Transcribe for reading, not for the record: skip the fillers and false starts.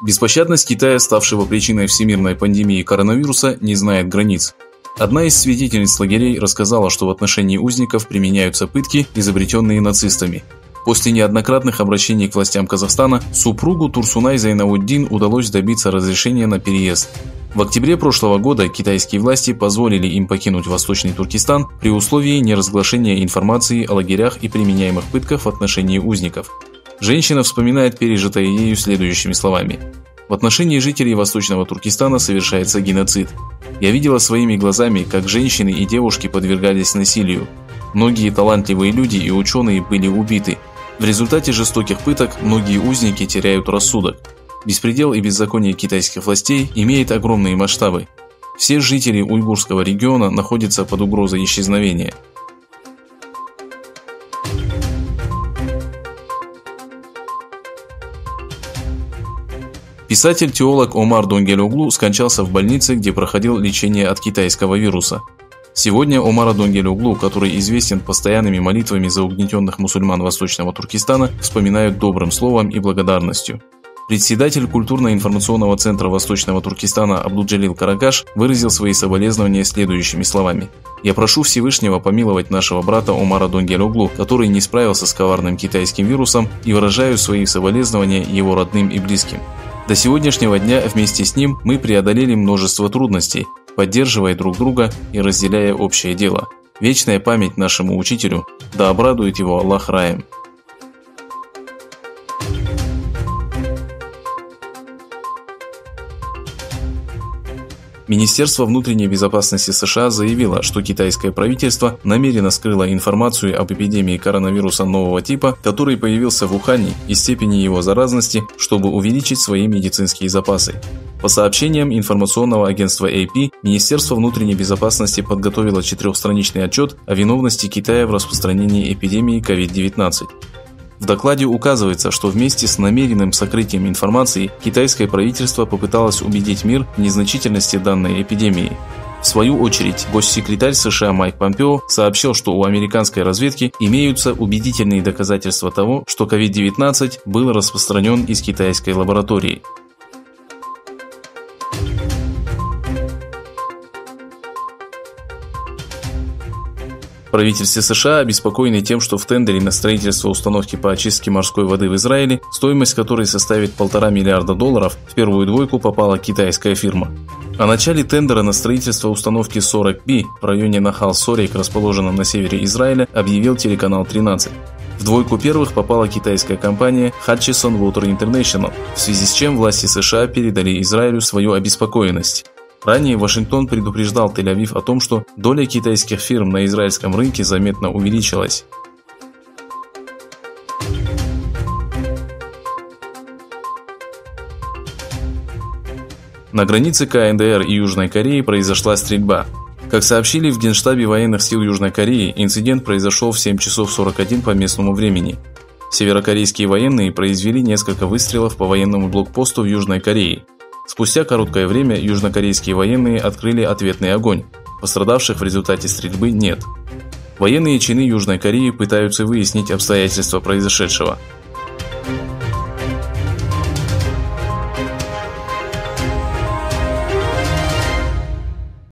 Беспощадность Китая, ставшего причиной всемирной пандемии коронавируса, не знает границ. Одна из свидетельниц лагерей рассказала, что в отношении узников применяются пытки, изобретенные нацистами. После неоднократных обращений к властям Казахстана супругу Турсунай Зайнауддин удалось добиться разрешения на переезд. В октябре прошлого года китайские власти позволили им покинуть Восточный Туркестан при условии неразглашения информации о лагерях и применяемых пытках в отношении узников. Женщина вспоминает пережитое ею следующими словами. В отношении жителей Восточного Туркестана совершается геноцид. Я видела своими глазами, как женщины и девушки подвергались насилию. Многие талантливые люди и ученые были убиты. В результате жестоких пыток многие узники теряют рассудок. Беспредел и беззаконие китайских властей имеет огромные масштабы. Все жители уйгурского региона находятся под угрозой исчезновения. Писатель-теолог Омар Донгель-Оглу скончался в больнице, где проходил лечение от китайского вируса. Сегодня Омара Донгель-Оглу, который известен постоянными молитвами за угнетенных мусульман Восточного Туркестана, вспоминают добрым словом и благодарностью. Председатель культурно-информационного центра Восточного Туркестана Абдулджалил Карагаш выразил свои соболезнования следующими словами. «Я прошу Всевышнего помиловать нашего брата Омара Донгель-Оглу, который не справился с коварным китайским вирусом, и выражаю свои соболезнования его родным и близким. До сегодняшнего дня вместе с ним мы преодолели множество трудностей, поддерживая друг друга и разделяя общее дело. Вечная память нашему учителю, да обрадует его Аллах раем». Министерство внутренней безопасности США заявило, что китайское правительство намеренно скрыло информацию об эпидемии коронавируса нового типа, который появился в Ухане, и степени его заразности, чтобы увеличить свои медицинские запасы. По сообщениям информационного агентства AP, Министерство внутренней безопасности подготовило 4-страничный отчет о виновности Китая в распространении эпидемии COVID-19. В докладе указывается, что вместе с намеренным сокрытием информации китайское правительство попыталось убедить мир в незначительности данной эпидемии. В свою очередь, госсекретарь США Майк Помпео сообщил, что у американской разведки имеются убедительные доказательства того, что COVID-19 был распространен из китайской лаборатории. В правительстве США обеспокоены тем, что в тендере на строительство установки по очистке морской воды в Израиле, стоимость которой составит $1,5 миллиарда, в первую двойку попала китайская фирма. О начале тендера на строительство установки 40B в районе Нахал-Сорейк, расположенном на севере Израиля, объявил телеканал 13. В двойку первых попала китайская компания Hutchison Water International, в связи с чем власти США передали Израилю свою обеспокоенность. Ранее Вашингтон предупреждал Тель-Авив о том, что доля китайских фирм на израильском рынке заметно увеличилась. На границе КНДР и Южной Кореи произошла стрельба. Как сообщили в Генштабе военных сил Южной Кореи, инцидент произошел в 7 часов 41 по местному времени. Северокорейские военные произвели несколько выстрелов по военному блокпосту в Южной Корее. Спустя короткое время южнокорейские военные открыли ответный огонь. Пострадавших в результате стрельбы нет. Военные чины Южной Кореи пытаются выяснить обстоятельства произошедшего.